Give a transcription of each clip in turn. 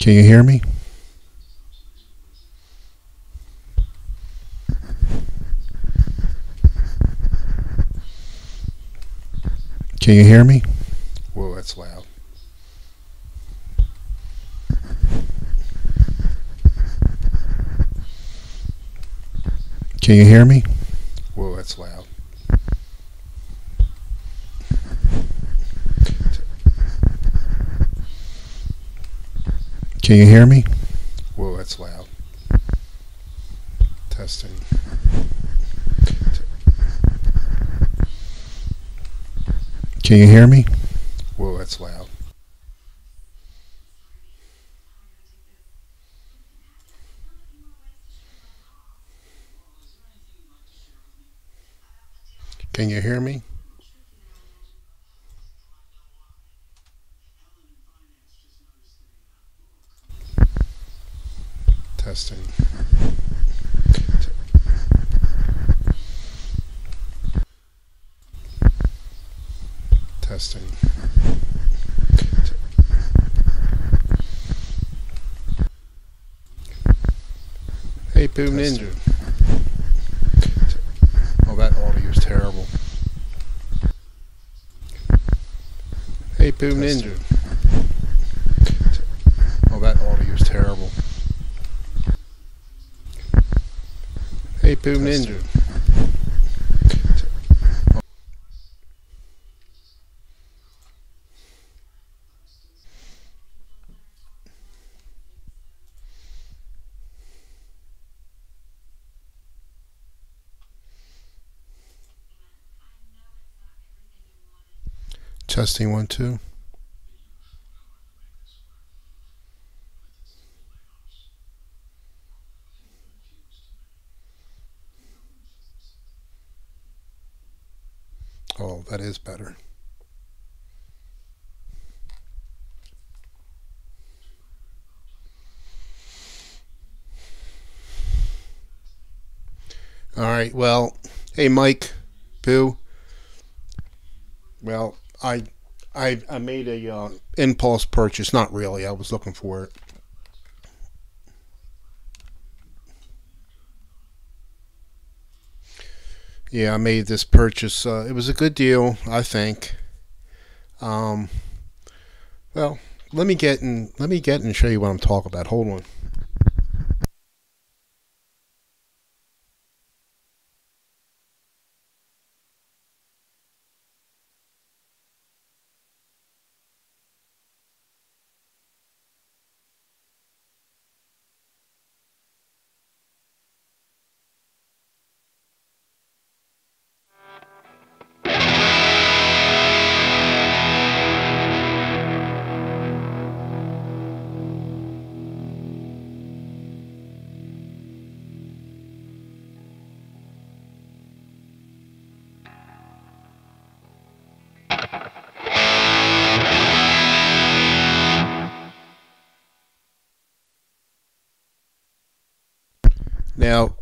Can you hear me? Can you hear me? Whoa, that's loud. Can you hear me? Whoa, that's loud. Can you hear me? Whoa, that's loud. Testing. Can you hear me? Whoa, that's loud. Can you hear me? Testing. Testing. Hey, Poo Ninja. Oh, that audio is terrible. Hey, Poo Ninja. Oh, that audio is terrible. Hey, Poo Ninja. Testing 1 2. Oh, that is better. All right. Well, hey, Mike, Pooh. Well, I made a impulse purchase. Not really. I was looking for it. Yeah, I made this purchase. It was a good deal, I think. Um, well, let me get and show you what I'm talking about. Hold on. Now,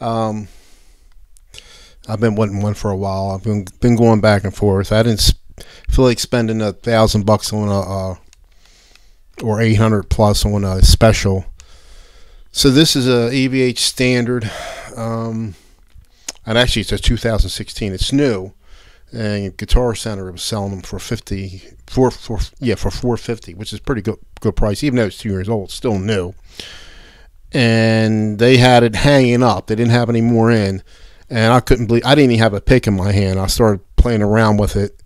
um, I've been wanting one for a while. I've been going back and forth. I didn't feel like spending $1,000 on a or 800 plus on a special. So this is a EVH standard, and actually it's a 2016. It's new, and Guitar Center was selling them for 450, which is pretty good price, even though it's 2 years old. It's still new. And they had it hanging up. They didn't have any more in, and I couldn't believe I didn't even have a pick in my hand. I started playing around with it,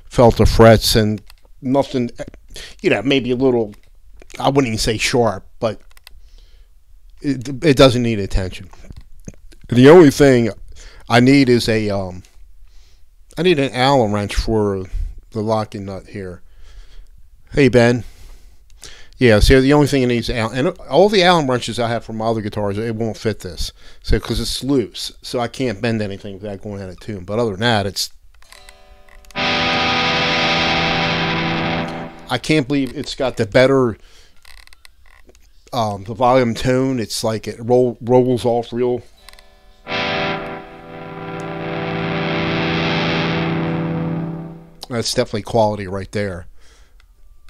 felt the frets, and nothing. Maybe a little. I wouldn't even say sharp, but it doesn't need attention. The only thing I need is I need an Allen wrench for the locking nut here. Hey, Ben. Yeah, so the only thing it needs, and all the Allen wrenches I have from my other guitars, it won't fit this. So, because it's loose, so I can't bend anything without going out of tune. But other than that, I can't believe it's got the better, the volume tone. It's like it rolls off real. That's definitely quality right there.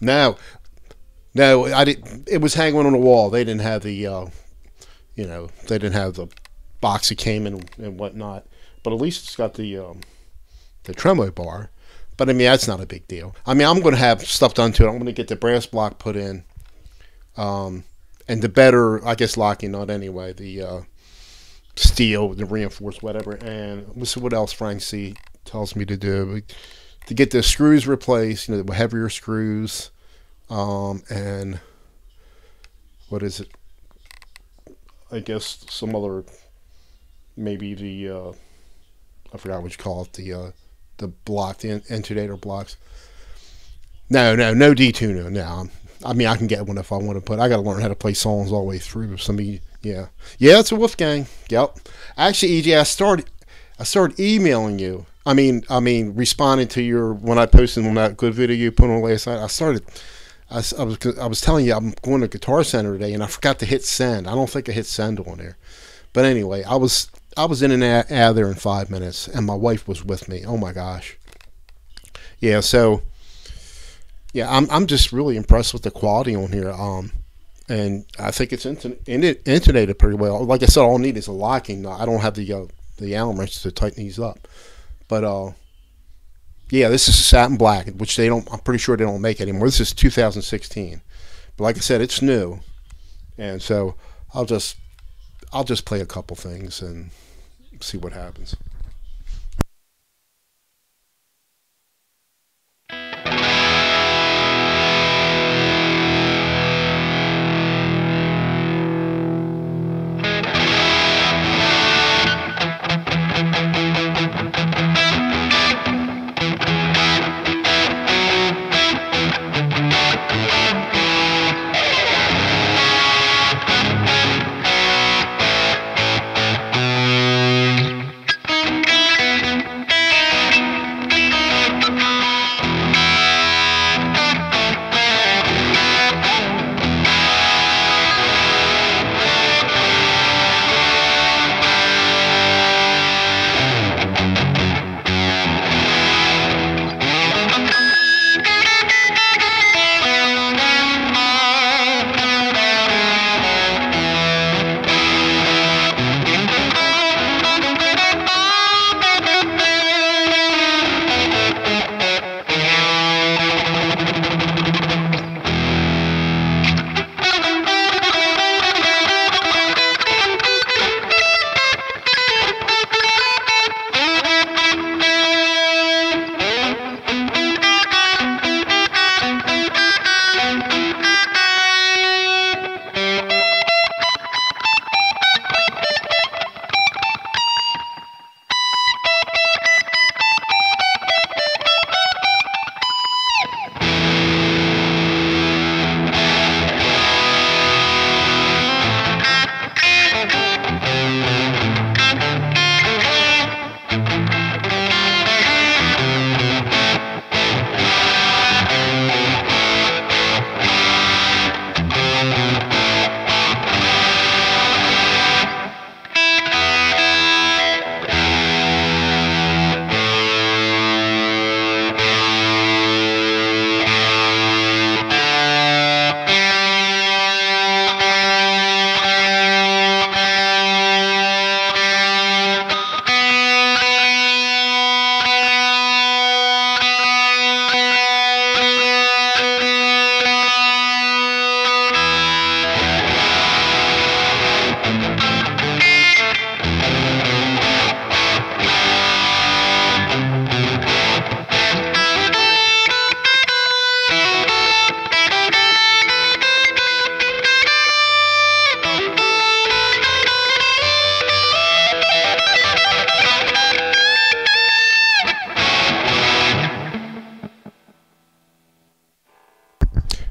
Now, No, I didn't. It was hanging on the wall. They didn't have the, they didn't have the box it came in and whatnot. But at least it's got the tremolo bar. But I mean, that's not a big deal. I mean, I'm going to have stuff done to it. I'm going to get the brass block put in, and the better, I guess, locking nut anyway. The steel, the reinforced, whatever. And let's see what else Frank C tells me to do. To get the screws replaced, the heavier screws, and what is it? I guess some other, maybe the I forgot what you call it, the block, the intunator blocks. No detuner. No, I mean, I can get one if I want to, but I got to learn how to play songs all the way through. Somebody, yeah, it's a Wolfgang. Yep. Actually, EJ, I started emailing you. I mean, responding to your, when I posted on that good video you put on last night. I was telling you I'm going to Guitar Center today, and I forgot to hit send. I don't think I hit send on there. But anyway, I was in and out of there in 5 minutes, and my wife was with me. Oh my gosh. Yeah. So. Yeah, I'm just really impressed with the quality on here. And I think it's intonated pretty well. Like I said, all I need is a locking nut. I don't have the Allen wrench to tighten these up. But yeah, this is Satin Black, which I'm pretty sure they don't make anymore. This is 2016. But like I said, it's new. And so I'll just play a couple things and see what happens.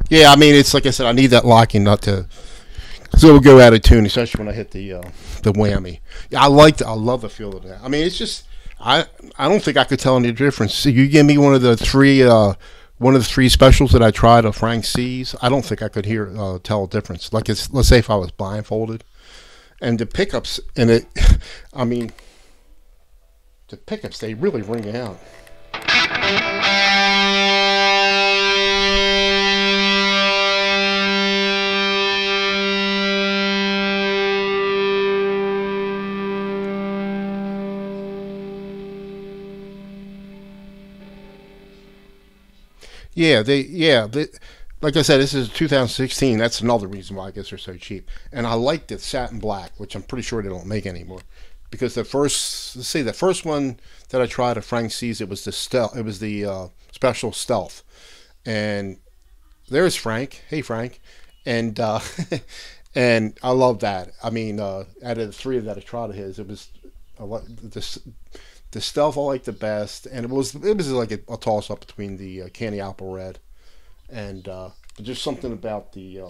Yeah, I mean, it's like I said, I need that locking nut to, so it'll go out of tune, especially when I hit the whammy. Yeah, I love the feel of that. I mean, it's just, I don't think I could tell any difference. So you give me one of the three specials that I tried of Frank C's. I don't think I could tell a difference. Like let's say if I was blindfolded, and the pickups in it, I mean, the pickups, they really ring out. Yeah, like I said, this is 2016. That's another reason why I guess they're so cheap. And I like the satin black, which I'm pretty sure they don't make anymore. Because let's see, the first one that I tried at Frank C's, it was the stealth. It was the special stealth. And there's Frank. Hey, Frank. And and I love that. I mean, out of the three that I tried of his, it was the stealth I like the best, and it was like a toss up between the candy apple red and just something about the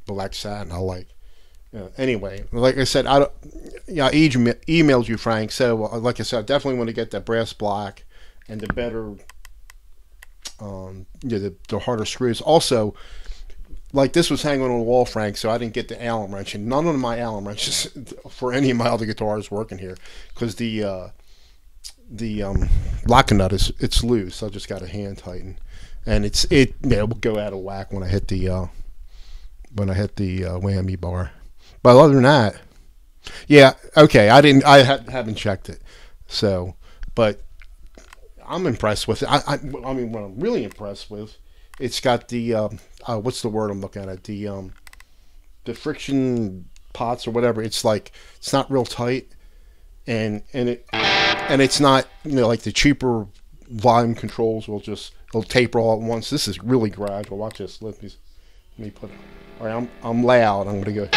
black satin I like. Anyway, like I said, I emailed you, Frank. So like I said, I definitely want to get that brass black and the better, the harder screws. Also, like this was hanging on the wall, Frank, so I didn't get the Allen wrench, and none of my Allen wrenches for any of my other guitars working here because the locking nut it's loose. So I just got a hand tighten, and it will go out of whack when I hit the whammy bar. But other than that, yeah, okay. I haven't checked it, so but I'm impressed with it. I mean, what I'm really impressed with, it's got the what's the word I'm looking at? The friction pots or whatever. It's like it's not real tight, and it's not like the cheaper volume controls it'll taper all at once. This is really gradual. Watch this. Let me put it. All right, I'm loud. I'm gonna go.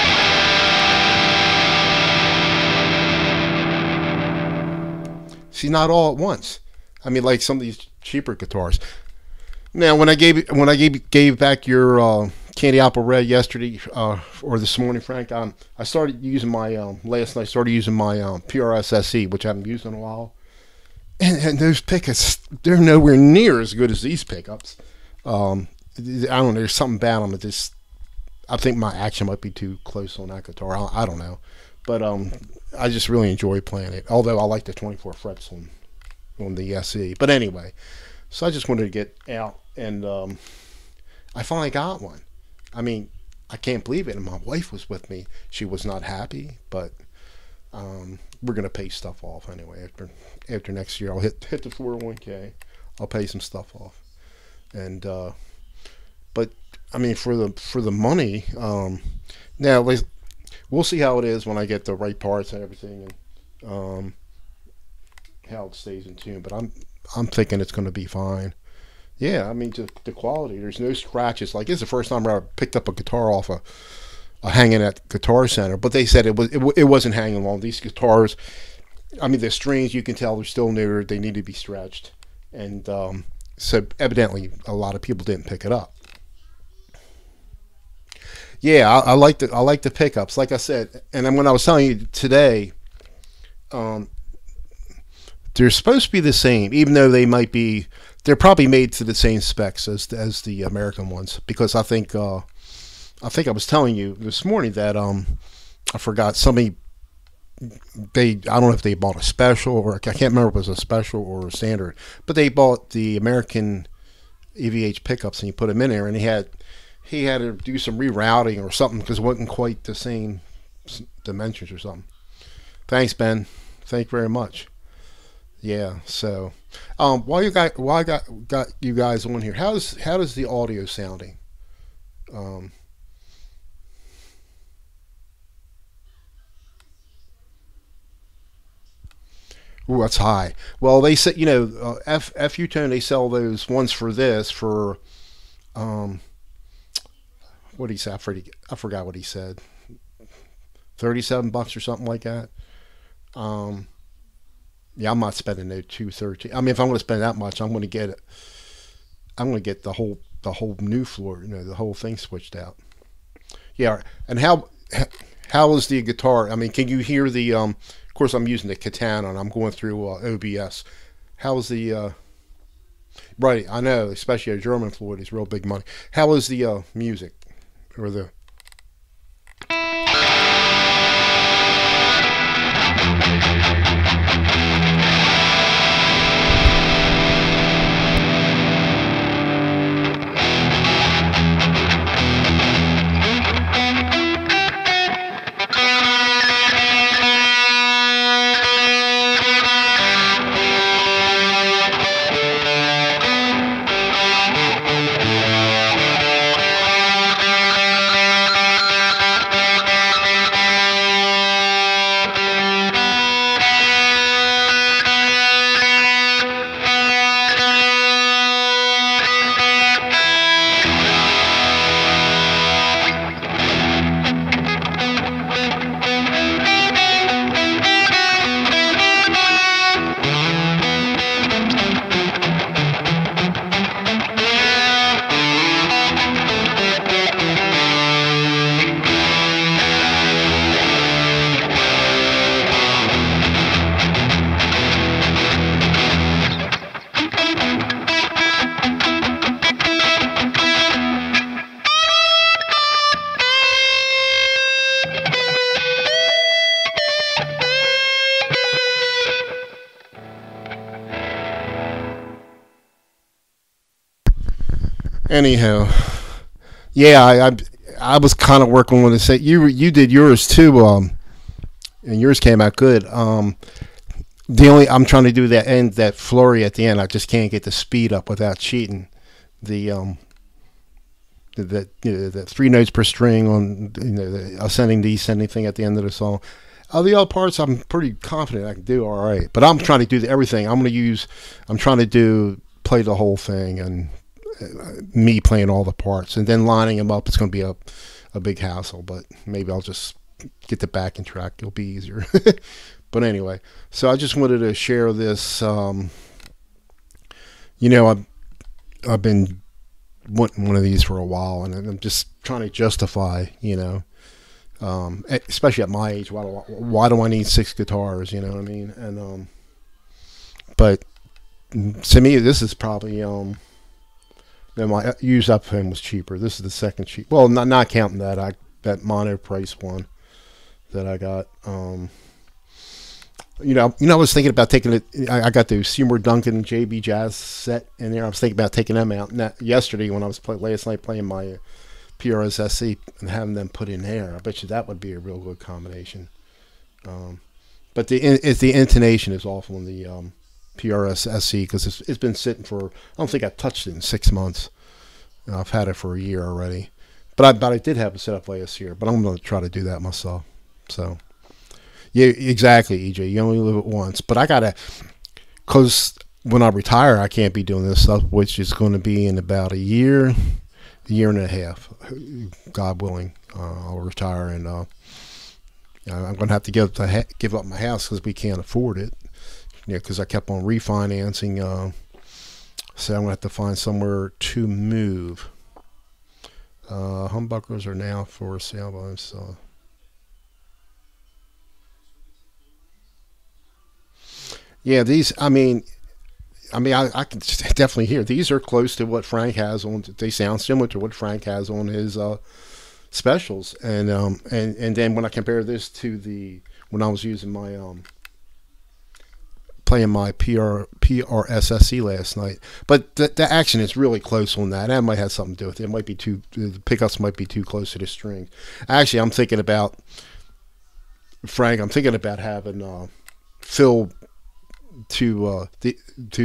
See, not all at once. I mean, like some of these cheaper guitars. Now, when I gave back your candy apple red yesterday or this morning, Frank, I started using my last night. Started using my PRS SE, which I haven't used in a while. And those pickups, they're nowhere near as good as these pickups. I don't know. There's something bad on it. I think my action might be too close on that guitar. I don't know, but I just really enjoy playing it. Although I like the 24 frets on the SE. But anyway, so I just wanted to get out, and I finally got one. I mean, I can't believe it. And my wife was with me. She was not happy, but we're gonna pay stuff off anyway. After next year, I'll hit the 401k. I'll pay some stuff off, and but I mean for the money. Now we'll see how it is when I get the right parts and everything, and how it stays in tune. But I'm thinking it's going to be fine. Yeah, I mean the quality. There's no scratches. Like this is the first time I picked up a guitar off a hanging at Guitar Center, but they said it wasn't hanging long. These guitars, I mean the strings, you can tell they're still new. They need to be stretched, and so evidently a lot of people didn't pick it up. Yeah, I like the pickups, like I said, and then when I was telling you today, they're supposed to be the same, even though they're probably made to the same specs as the American ones, because I think I was telling you this morning that I forgot somebody I don't know if they bought a special or I can't remember if it was a special or a standard, but they bought the American EVH pickups and you put them in there, and he had to do some rerouting or something because it wasn't quite the same dimensions or something. Thanks, Ben. Thank you very much. Yeah. So, while I got you guys on here, how does the audio sounding? Ooh, that's high. Well, they said FU Tone, they sell those ones for this for what did he say? I forgot what he said. $37 or something like that. Yeah, I'm not spending no $213. I mean, if I'm going to spend that much, I'm going to get it. I'm going to get the whole new floor, the whole thing switched out. Yeah, and how is the guitar? I mean, can you hear the? Of course, I'm using the Katana, and I'm going through OBS. How is the? Right, I know, especially a German Floyd is real big money. How is the music or the? Anyhow, yeah, I was kind of working on it. You did yours too, and yours came out good. I'm trying to do that flurry at the end. I just can't get the speed up without cheating. The 3 notes per string on the ascending descending thing at the end of the song. The other parts I'm pretty confident I can do all right. But I'm trying to do everything. I'm trying to play the whole thing, and me playing all the parts and then lining them up. It's going to be a big hassle, but maybe I'll just get the backing track. It'll be easier. But anyway, so I just wanted to share this. I've been wanting one of these for a while, and I'm just trying to justify, especially at my age, why do I need 6 guitars? You know what I mean? And but to me, this is probably my used up him was cheaper. This is the second cheap. Well, not counting that mono price one that I got. I was thinking about taking it. I got the Seymour Duncan JB Jazz set in there. I was thinking about taking them out yesterday when I was last night playing my PRS SC and having them put in there. I bet you that would be a real good combination. But the intonation is awful in the PRS SC because it's been sitting for. I don't think I touched it in 6 months. I've had it for a year already. But I did have it set up last year. But I'm going to try to do that myself. So. Yeah, exactly, EJ. You only live it once. But I got to, because when I retire, I can't be doing this stuff, which is going to be in about a year and a half. God willing, I'll retire, and I'm going to have to give up my house because we can't afford it. Because I kept on refinancing. So I'm going to have to find somewhere to move. Humbuckers are now for sale, so. Yeah, these. I can definitely hear these are close to what Frank has on. They sound similar to what Frank has on his specials, and then when I compare this to when I was using my playing my PRSSC last night, but the action is really close on that. That might have something to do with it. It might be the pickups might be too close to the string. Actually, I'm thinking about Frank. I'm thinking about having Phil to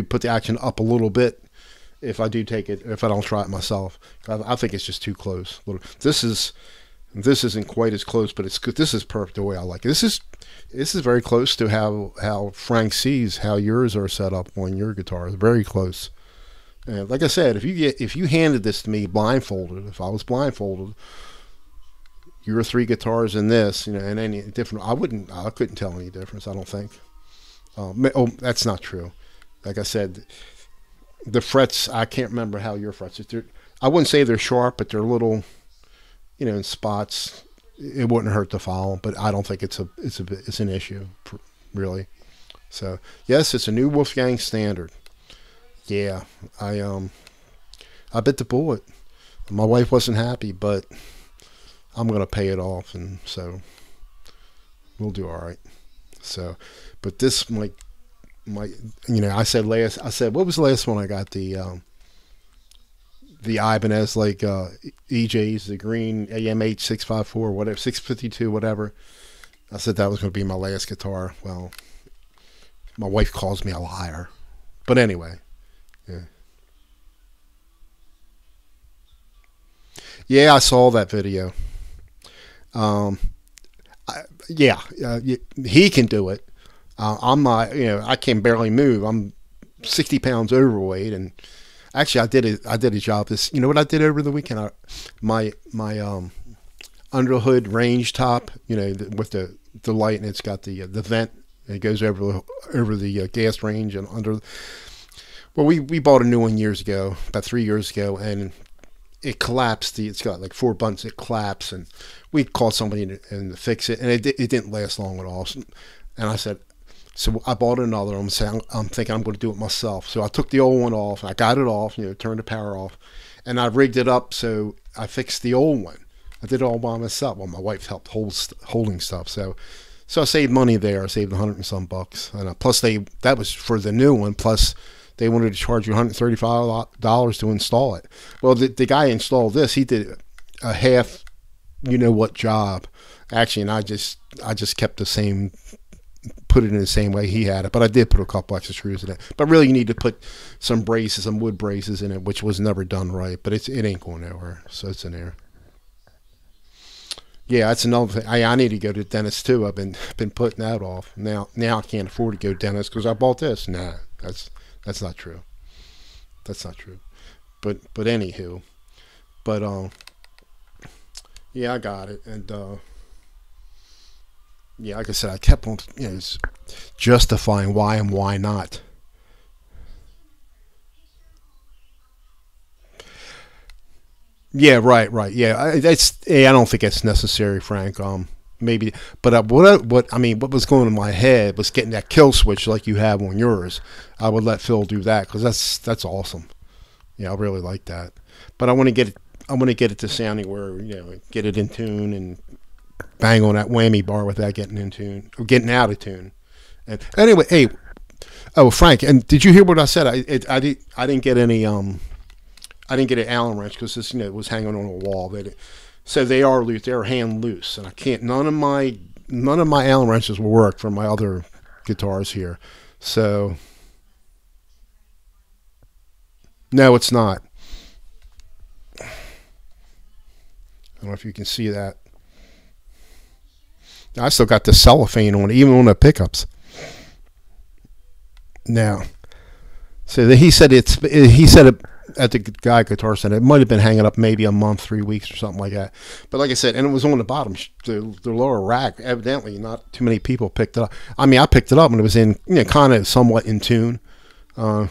put the action up a little bit if I do take it, if I don't try it myself. I think it's just too close. This isn't quite as close, but it's good. This is perfect the way I like it. This is very close to how Frank sees how yours are set up on your guitars. Very close. And like I said, if you handed this to me blindfolded, if I was blindfolded, your 3 guitars in this, and any different, I couldn't tell any difference. I don't think. That's not true. Like I said, the frets, I can't remember how your frets. I wouldn't say they're sharp, but they're little, in spots. It wouldn't hurt to follow, but I don't think it's an issue, really. So yes, it's a new Wolfgang standard. Yeah, I bit the bullet. My wife wasn't happy, but I'm gonna pay it off, and so we'll do all right. So. But this might, I said what was the last one I got? The Ibanez, EJ's, the green AMH 654, whatever, 652, whatever. I said that was going to be my last guitar. Well, my wife calls me a liar. But anyway, yeah. Yeah, I saw that video. He can do it. I'm not, I can barely move. I'm 60 pounds overweight, and actually, I did a job. What I did over the weekend? My underhood range top, with the light, and it's got the vent. It goes over the gas range and under. Well, we bought a new one years ago, about 3 years ago, and it collapsed. It's got like 4 buttons. It collapsed, and we called somebody and to fix it, and it didn't last long at all. And I said. So I bought another one. I'm thinking I'm going to do it myself. So I took the old one off. I got it off, turned the power off. And I rigged it up so I fixed the old one. I did it all by myself. Well, my wife helped holding stuff. So I saved money there. I saved $100 and some bucks. And plus that was for the new one. Plus they wanted to charge you $135 to install it. Well, the guy installed this. He did a half, you know what job, actually, and I just kept the same, put it in the same way he had it, but I did put a couple extra screws in it. But really, you need to put some braces, some wood braces in it, which was never done right. But it ain't going nowhere, so it's in there. Yeah, that's another thing. I need to go to the dentist too. I've been putting that off. Now I can't afford to go to the dentist because I bought this. Nah, that's not true. That's not true. But anywho, but yeah, I got it, and yeah, like I said, I kept on, justifying why and why not. Yeah, right. Yeah, I don't think it's necessary, Frank. Maybe, but what was going in my head was getting that kill switch like you have on yours. I would let Phil do that because that's awesome. Yeah, I really like that. But I want to get it. I want to get it to sounding where get it in tune and bang on that whammy bar without getting in tune or getting out of tune. And anyway, hey, oh Frank, and did you hear what I said? I didn't get any I didn't get an Allen wrench because this it was hanging on a wall. So they are loose. They're hand loose, and I can't. None of my Allen wrenches will work for my other guitars here. So no, it's not. I don't know if you can see that. I still got the cellophane on it, even on the pickups. Now, so he said it at the Guy Guitar Center. It might have been hanging up maybe a month, 3 weeks, or something like that. But like I said, and it was on the bottom, the lower rack. Evidently, not too many people picked it up. I mean, I picked it up and it was in, kind of somewhat in tune. So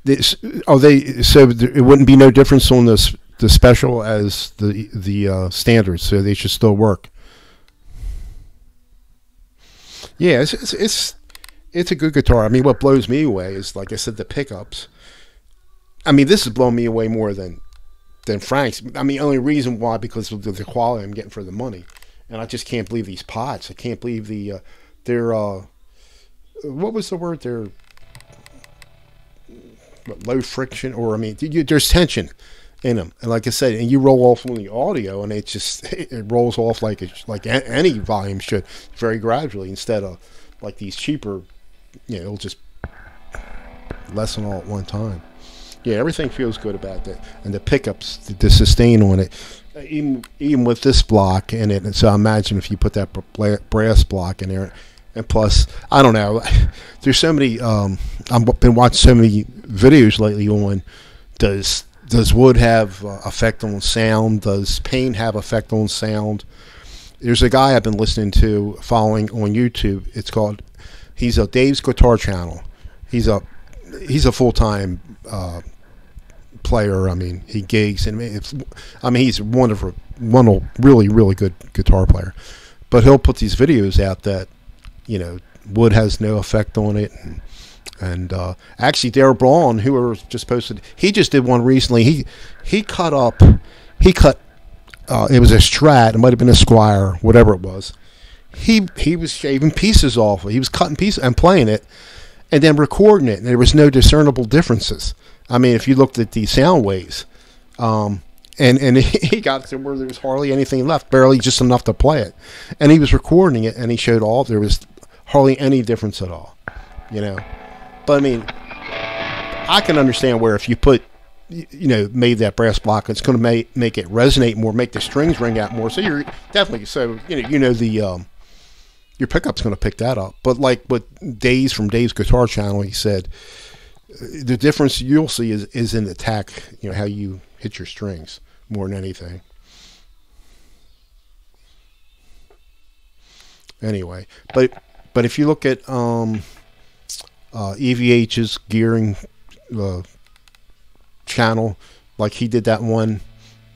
it wouldn't be no difference on the special as the standards, so they should still work. Yeah, it's a good guitar. I mean, what blows me away is, like I said, the pickups. I mean, this has blown me away more than Frank's. I mean, only reason why, because of the quality I'm getting for the money, and I just can't believe these pots. I can't believe they're what was the word? They're low friction, or I mean, there's tension in them, and like I said, and you roll off on the audio, and it rolls off like any volume should, very gradually, instead of like these cheaper, it'll just lessen all at one time. Yeah, everything feels good about that, and the pickups, the sustain on it, even with this block in it. And so I imagine if you put that brass block in there, and plus, I don't know, there's so many. I've been watching so many videos lately on does wood have effect on sound? Does paint have effect on sound? There's a guy I've been listening to, following on YouTube. He's a Dave's Guitar Channel. He's a full-time player. I mean, he gigs, and he's a wonderful, really, really good guitar player. But he'll put these videos out that wood has no effect on it. And actually, Darryl Braun, who just posted, he just did one recently. He cut. It was a Strat. It might have been a Squire, whatever it was. He was shaving pieces off. He was cutting pieces and playing it, and then recording it. And there was no discernible differences. I mean, if you looked at the sound waves, and he got to where there was hardly anything left, barely just enough to play it. And he was recording it, and he showed there was hardly any difference at all. But I mean, I can understand where if you put, made that brass block, it's going to make it resonate more, make the strings ring out more. So you're definitely, your pickup's going to pick that up. But like what from Dave's Guitar Channel, he said, the difference you'll see is in the tack, how you hit your strings more than anything. Anyway, but if you look at EVH's gearing channel, like he did that one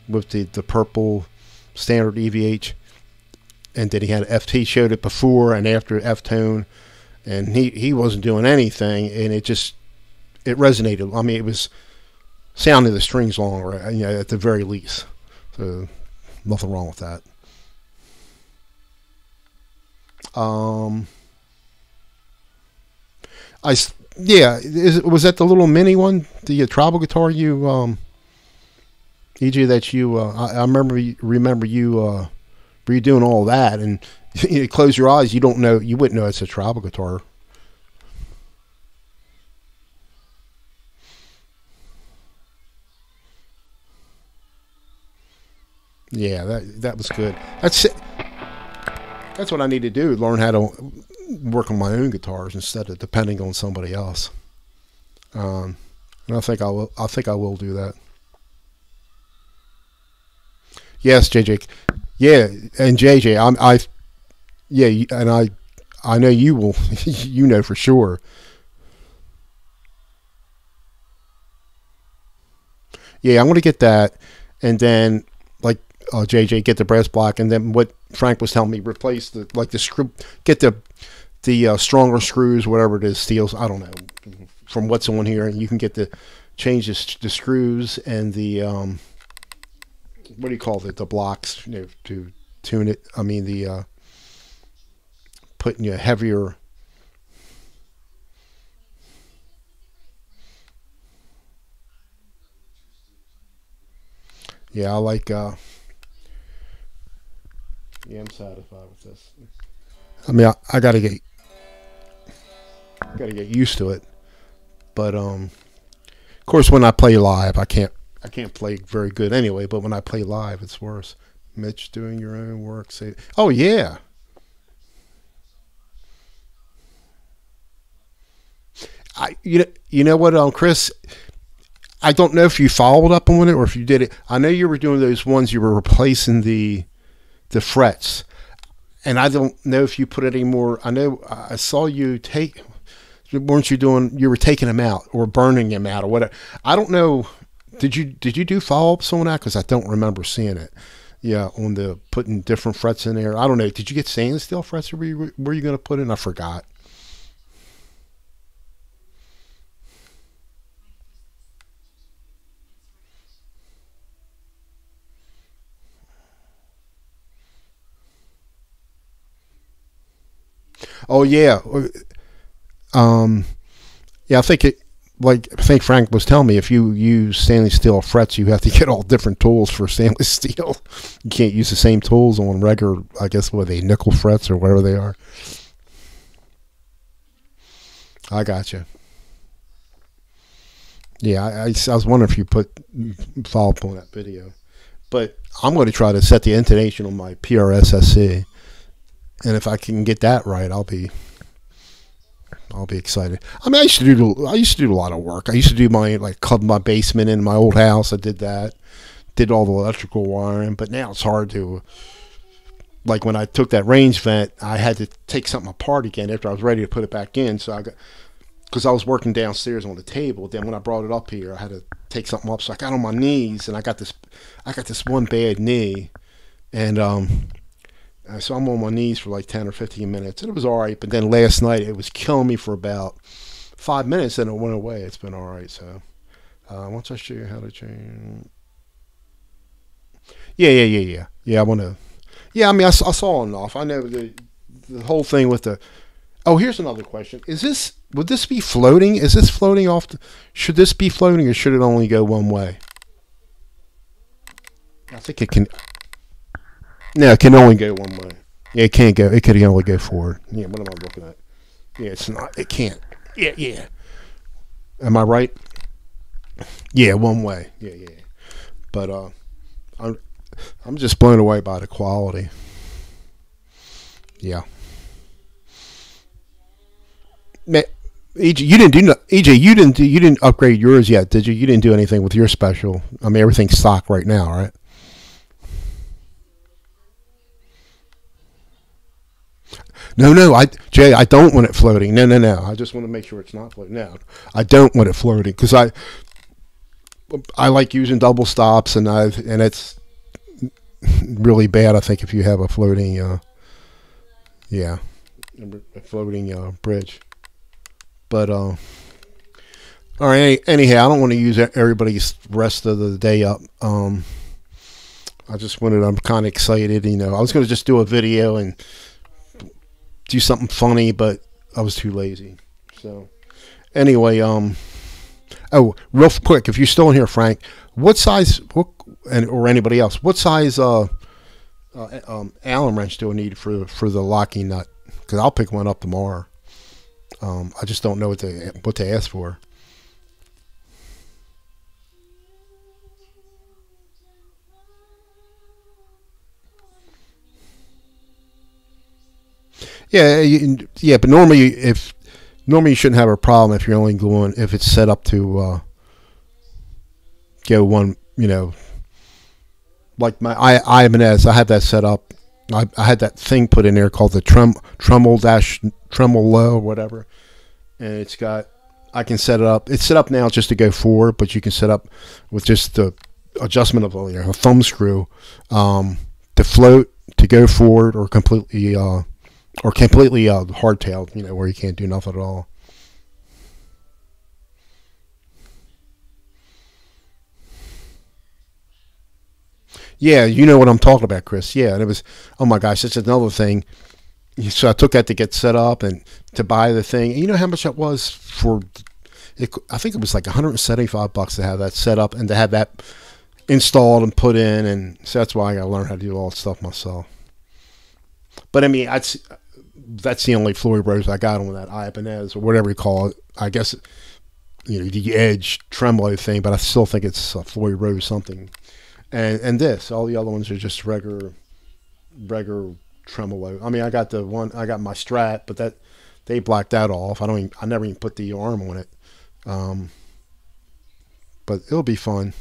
with the purple standard EVH, and then he had FT, showed it before and after F-tone, and he wasn't doing anything, and it resonated. I mean, it was sounding the strings longer, at the very least. So nothing wrong with that. Yeah, was that the little mini one, the tribal guitar you EJ that you I remember you were you doing all that, and you close your eyes, you wouldn't know it's a tribal guitar. Yeah, that was good. That's what I need to do. Learn how to work on my own guitars instead of depending on somebody else. And I think I will. I think I will do that. Yes, JJ. Yeah, and JJ, yeah, and I know you will. You know for sure. Yeah, I'm gonna get that, and then like JJ, get the brass block, and then what Frank was telling me, replace the screw, get the stronger screws, whatever it is, steels. I don't know from what's on here, and you can get change the screws and the what do you call it? The blocks, to tune it. I mean the putting you heavier. Yeah, I like. Yeah, I'm satisfied with this. I mean, I gotta get used to it, but of course, when I play live, I can't play very good anyway. But when I play live, it's worse. Mitch doing your own work. Say, oh yeah. You know what, Chris. I don't know if you followed up on it or if you did it. I know you were doing those ones you were replacing the frets, and I don't know if you put any more. I know I saw you take. Weren't you doing? You were taking them out or burning them out or whatever. I don't know. Did you do follow ups on that? Because I don't remember seeing it. Yeah, on the putting different frets in there. I don't know. Did you get stainless steel frets, or were you going to put in? I forgot. Oh yeah, um, yeah. I think it. Like I think Frank was telling me, if you use stainless steel frets, you have to get all different tools for stainless steel. You can't use the same tools on regular. I guess what they nickel frets or whatever they are. I got you. Yeah, I was wondering if you follow up on that video, but I'm going to try to set the intonation on my PRSSC, and if I can get that right, I'll be excited. I mean, I used to do a lot of work. I used to do club my basement in my old house. I did that, did all the electrical wiring. But now it's hard to, like when I took that range vent, I had to take something apart again after I was ready to put it back in. So because I was working downstairs on the table. Then when I brought it up here, I had to take something up. So I got on my knees, and I got this one bad knee, and so I'm on my knees for like 10 or 15 minutes, and it was all right. But then last night, it was killing me for about 5 minutes, and it went away. It's been all right. So once I show you how to change, yeah. I want to. Yeah, I mean, I saw enough. I know the whole thing with the. Oh, here's another question: would this be floating? Is this floating off? Should this be floating, or should it only go one way? I think it can. No, it can only go one way. Yeah, it can't go. It could only go forward. Yeah, what am I looking at? Yeah, it's not. It can't. Yeah. Am I right? Yeah, one way. Yeah. But I'm just blown away by the quality. Yeah. EJ, you didn't upgrade yours yet, did you? You didn't do anything with your special. I mean, everything's stock right now, right? No, Jay, I don't want it floating. No. I just want to make sure it's not floating. No, I don't want it floating because I like using double stops, and it's really bad. I think if you have a floating, a floating bridge. But all right. Anyhow, I don't want to use everybody's rest of the day up. I just wanted. I'm kind of excited. I was going to just do a video and do something funny, but I was too lazy. So, Anyway, oh, real quick, if you're still in here, Frank, what size, or anybody else, what size Allen wrench do I need for the locking nut? Because I'll pick one up tomorrow. I just don't know what to ask for. Yeah, yeah, but normally you shouldn't have a problem if you're only going if it's set up to go one, like my Ibanez. I had that set up. I had that thing put in there called the tremolo or whatever, and it's got. I can set it up. It's set up now just to go forward, but you can set up with just the adjustment of a thumb screw to float, to go forward, or completely hardtailed, where you can't do nothing at all. Yeah, you know what I'm talking about, Chris. Yeah, and it was, oh my gosh, that's another thing. So I took that to get set up and to buy the thing. And you know how much it was for? I think it was like $175 to have that set up and to have that installed and put in, and so that's why I got to learn how to do all that stuff myself. But I mean, that's the only Floyd Rose I got on that Ibanez or whatever you call it. I guess the edge tremolo thing, but I still think it's a Floyd Rose something. And this, all the other ones are just regular tremolo. I mean, I got my Strat, but that they blacked that off. I never even put the arm on it. But it'll be fun.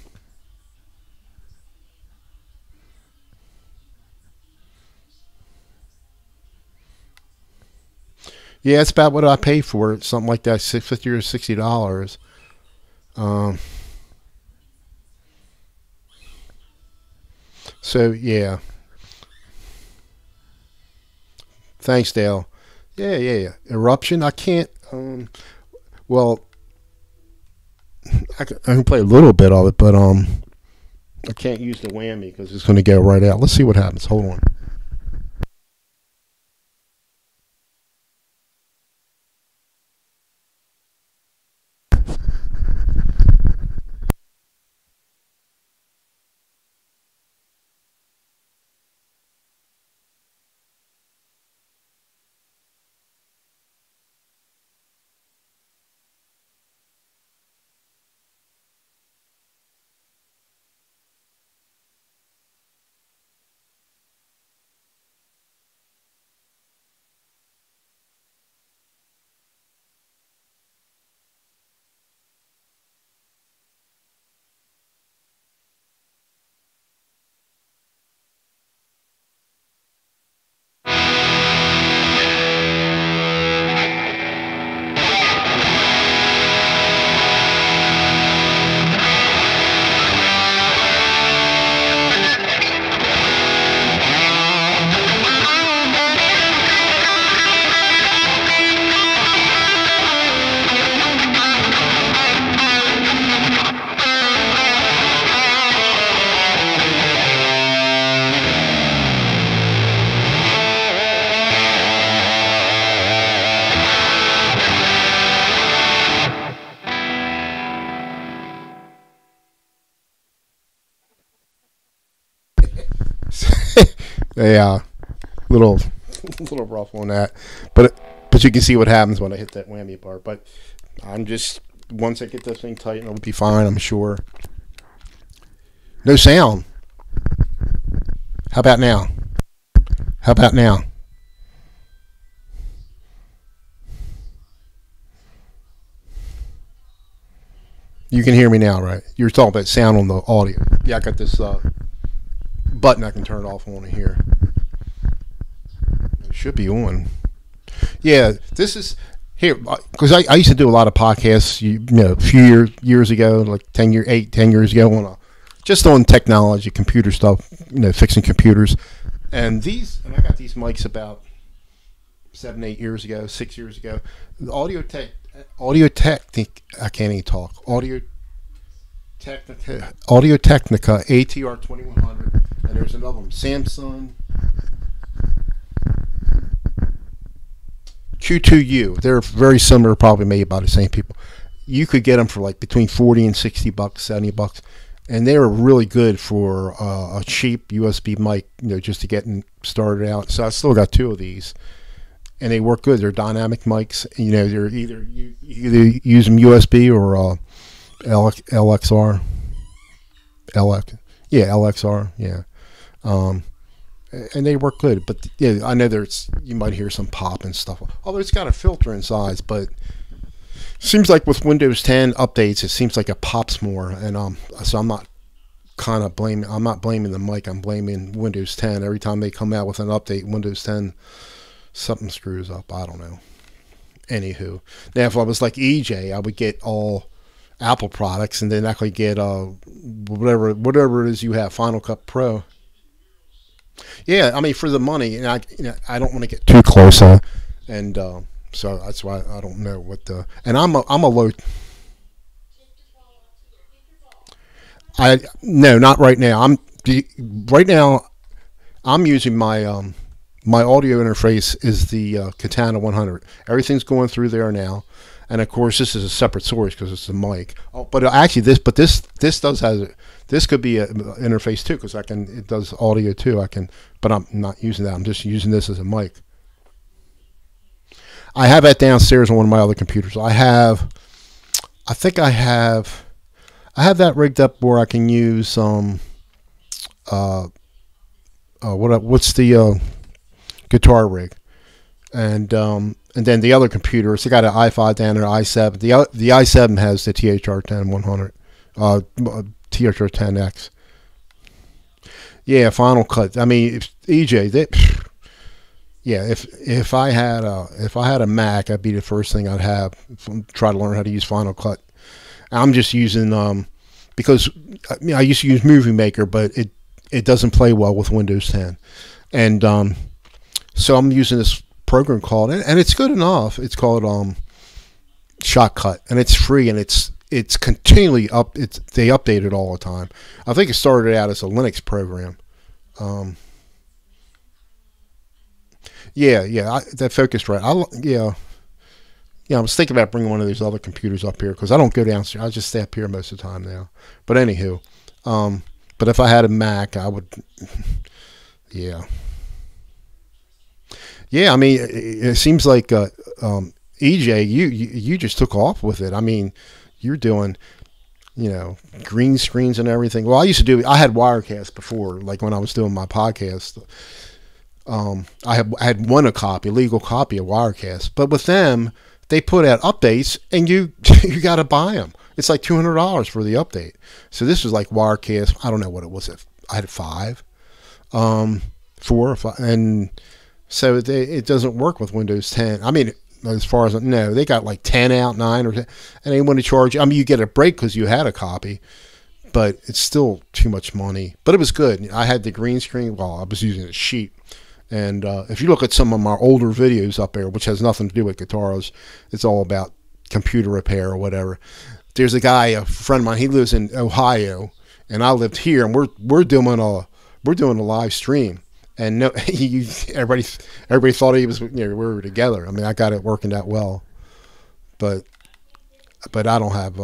Yeah, it's about what I paid for it, something like that, $50 or $60. So yeah, thanks, Dale. Yeah. Eruption. I can't. Well, I can play a little bit of it, but I can't use the whammy because it's going to go right out. Let's see what happens. Hold on. Yeah, little rough on that, but you can see what happens when I hit that whammy part. But I'm just once I get this thing tight, it'll be fine. I'm sure. No sound. How about now? How about now? You can hear me now, right? You were talking about sound on the audio. Yeah, I got this button I can turn it off on here. It should be on. Yeah, this is here because I used to do a lot of podcasts. A few years ago, like 10 years ago, just on technology, computer stuff. Fixing computers. And I got these mics about 7, 8 years ago, 6 years ago. The Audio Technica. I can't even talk. Audio Technica ATR 2100, and there's another one, Samsung Q2U. They're very similar, probably made by the same people. You could get them for like between 40 and 60 bucks, 70 bucks. And they were really good for a cheap USB mic, just to get started out. So I still got two of these, and they work good. They're dynamic mics. They're you either use them USB or LXR, LXR, yeah. And they work good. But yeah, I know you might hear some pop and stuff. Although it's got a filter inside, but seems like with Windows 10 updates, it seems like it pops more, and so I'm not blaming the mic. I'm blaming Windows 10. Every time they come out with an update, Windows 10, something screws up. I don't know. Anywho, now if I was like EJ, I would get all Apple products and then actually get whatever it is you have, Final Cut Pro. Yeah, I mean for the money, and I don't want to get too close, and. So that's why I don't know what the, and I'm a low. No, not right now. Right now I'm using my my audio interface is the Katana 100. Everything's going through there now, and of course this is a separate source because it's a mic. Oh, but actually this could be an interface too, because it does audio too. But I'm not using that. I'm just using this as a mic. I have that downstairs on one of my other computers. I have that rigged up where I can use what's the guitar rig, and then the other computer. It's got an i5 down there, i7. The i7 has the THR10 100, THR10X. Yeah, Final Cut. I mean, EJ. Yeah, if I had a Mac, that'd be the first thing I'd have. Try to learn how to use Final Cut. I'm just using because I used to use Movie Maker, but it doesn't play well with Windows 10, and so I'm using this program called, and it's good enough. It's called Shotcut, and it's free, and it's continually they update it all the time. I think it started out as a Linux program. Yeah, that Focusrite. I was thinking about bringing one of these other computers up here because I don't go downstairs. I just stay up here most of the time now. But anywho, but if I had a Mac, I would. Yeah. Yeah, I mean, it seems like EJ, you just took off with it. I mean, you're doing, green screens and everything. Well, I had Wirecast before, like when I was doing my podcast. I had won a legal copy of Wirecast, but with them, they put out updates, and you got to buy them. It's like $200 for the update. So this was like Wirecast. I don't know what it was. I had 5, 4 or 5, and so it doesn't work with Windows 10. I mean, as far as no, they got like 10 out, 9 or 10, and they want to charge. I mean, you get a break because you had a copy, but it's still too much money. But it was good. I had the green screen. Well, I was using a sheet. And if you look at some of my older videos up there, which has nothing to do with guitars, it's all about computer repair or whatever. There's a friend of mine. He lives in Ohio, and I lived here, and we're doing a live stream. And no, everybody thought he was we were together. I mean, I got it working out well, but I don't have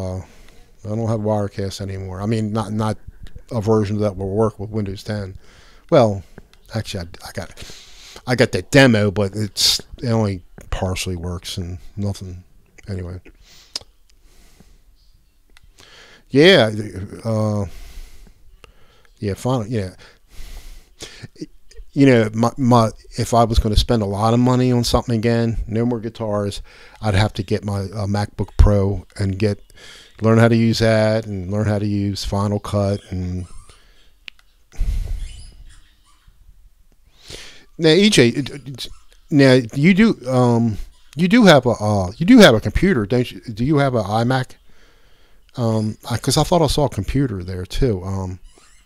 Wirecast anymore. I mean, not a version that will work with Windows 10. Well. Actually, I got that demo, but it only partially works and nothing. Anyway, yeah, finally, yeah. My if I was going to spend a lot of money on something again, no more guitars, I'd have to get my MacBook Pro and learn how to use that and learn how to use Final Cut and. Now, EJ, now you do have a computer, don't you? Do you have an iMac? Because I thought I saw a computer there too.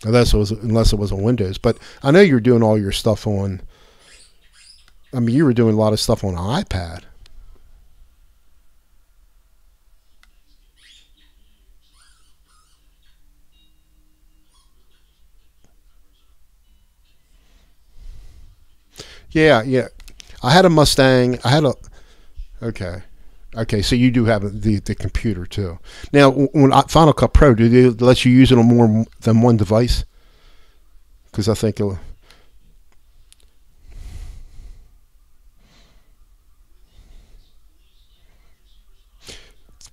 Unless it was on Windows, but I know you're doing all your stuff on. I mean, you were doing a lot of stuff on an iPad. Yeah. I had a Mustang. Okay. Okay, so you do have the computer too. Now, when Final Cut Pro, do they let you use it on more than one device? Because I think it'll,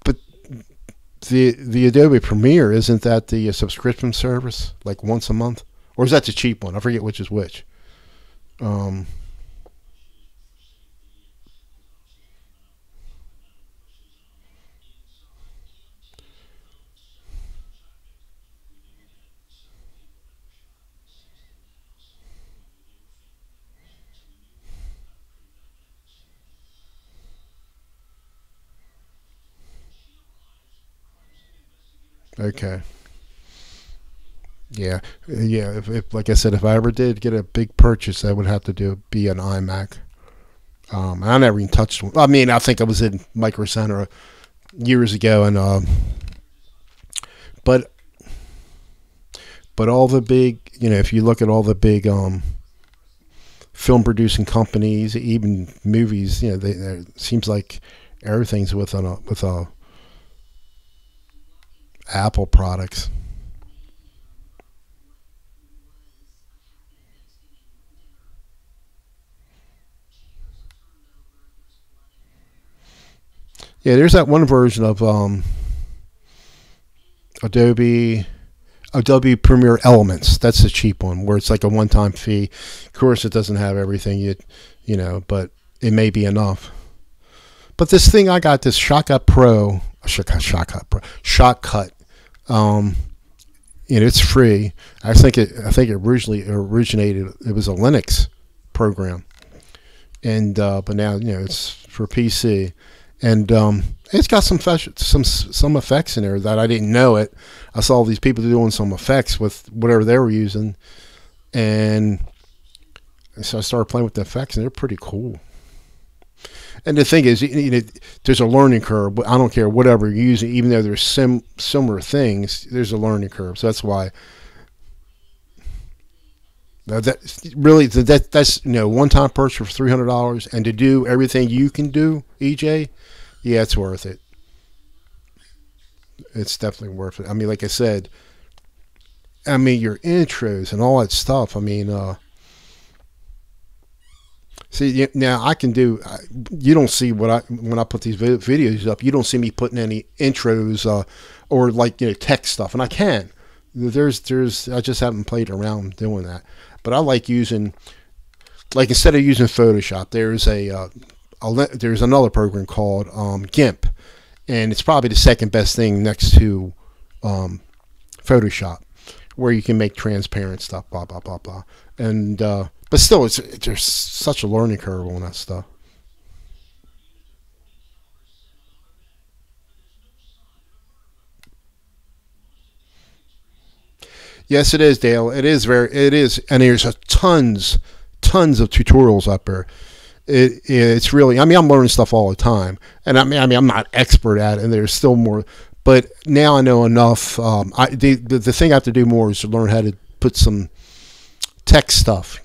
but the Adobe Premiere, isn't that the subscription service, like once a month, or is that the cheap one? I forget which is which. Um, okay. Yeah, yeah. If like I said, if I ever did get a big purchase, I would have to be an iMac. I never even touched one. I mean, I think I was in Micro Center years ago, and but all the big, if you look at all the big film producing companies, even movies, it seems like everything's with Apple products. Yeah, there's that one version of Adobe Adobe Premiere Elements. That's the cheap one where it's like a one-time fee. Of course, it doesn't have everything but it may be enough. But this thing I got, this Shotcut Pro, Shotcut. Um, it's free. I think it originally originated. It was a Linux program, and but now it's for PC, and it's got some effects in there that I didn't know it. I saw these people doing some effects with whatever they were using, and so I started playing with the effects, and they're pretty cool. And the thing is, there's a learning curve. I don't care whatever you're using, even though there's similar things. There's a learning curve, so that's why. That's one-time purchase for $300, and to do everything you can do, EJ, yeah, it's worth it. It's definitely worth it. I mean, like I said, your intros and all that stuff. See, now I can do. You don't see when I put these videos up. You don't see me putting any intros or like text stuff, and I can. There's. I just haven't played around doing that. But I like using, like instead of using Photoshop, there's another program called GIMP, and it's probably the second best thing next to Photoshop, where you can make transparent stuff, blah blah blah blah, and but still, there's such a learning curve on that stuff. Yes, it is, Dale. It is, and there's tons of tutorials out there. It's really, I'm learning stuff all the time, and I'm not expert at it, and there's still more. But now I know enough. The thing I have to do more is to learn how to put some text stuff,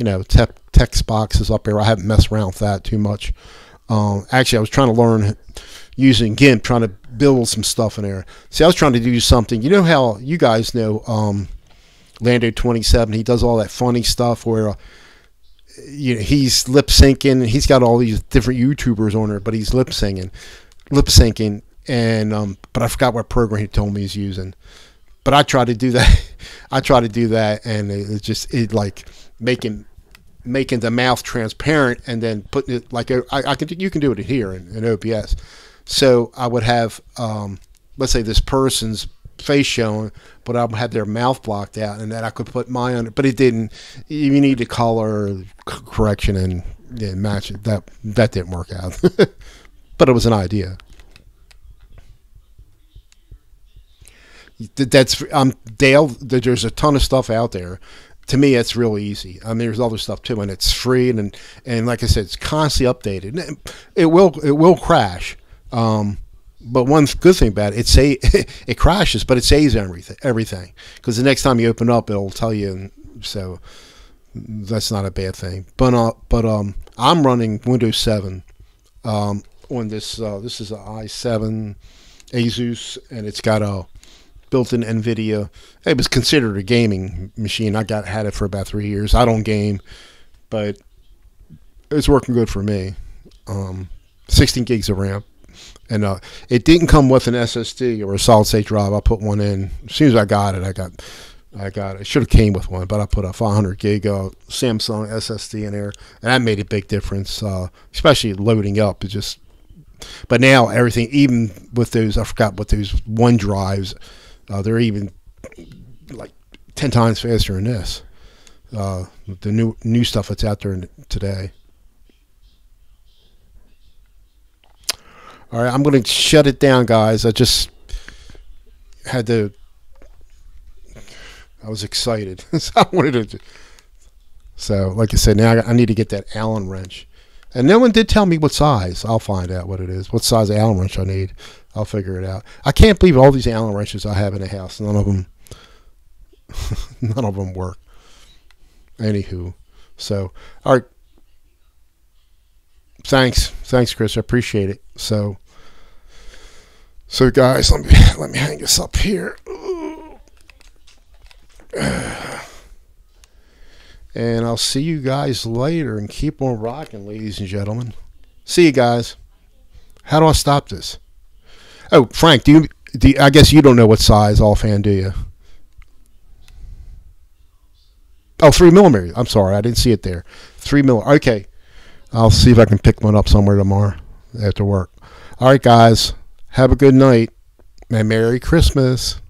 text boxes up there. I haven't messed around with that too much. Actually, I was trying to learn using GIMP, trying to build some stuff in there. See, I was trying to do something. You know how you guys know Lando 27? He does all that funny stuff where he's lip syncing. He's got all these different YouTubers on there, but he's lip syncing, and but I forgot what program he told me he's using. But I try to do that. I try to do that, and it like making the mouth transparent, and then putting it like I can. You can do it here in OBS. So I would have let's say this person's face showing, but I had their mouth blocked out, and then I could put mine on it. But it didn't. You need the color correction and match it. That didn't work out. But it was an idea. That's Dale. There's a ton of stuff out there. To me, it's real easy. There's other stuff too, and it's free, and like I said, it's constantly updated. It will crash, but one good thing about it, it crashes, but it saves everything because the next time you open up, it'll tell you. And so that's not a bad thing. But I'm running Windows 7. on this. This is an i7 Asus, and it's got a built-in NVIDIA. It was considered a gaming machine. I had it for about 3 years. I don't game, but it's working good for me. 16 gigs of RAM, and it didn't come with an SSD or a solid-state drive. I put one in as soon as I got it. I got it. It should have came with one, but I put a 500 gig Samsung SSD in there, and that made a big difference, especially loading up. It just, but now everything, even with those, I forgot what those OneDrives, they're even like 10 times faster than this. The new stuff that's out there today. All right, I'm going to shut it down, guys. I just had to. I was excited. So I wanted to. So, like I said, now I need to get that Allen wrench. And no one did tell me what size. I'll find out what it is. What size Allen wrench I need. I'll figure it out. I can't believe all these Allen wrenches I have in the house. None of them work. Anywho. So, all right. Thanks, Chris. I appreciate it. So guys, let me hang this up here. And I'll see you guys later, and keep on rocking, ladies and gentlemen. See you guys. How do I stop this? Oh, Frank, I guess you don't know what size offhand, do you? Oh, 3mm. I'm sorry, I didn't see it there. 3mm. Okay. I'll see if I can pick one up somewhere tomorrow after work. All right, guys. Have a good night, and Merry Christmas.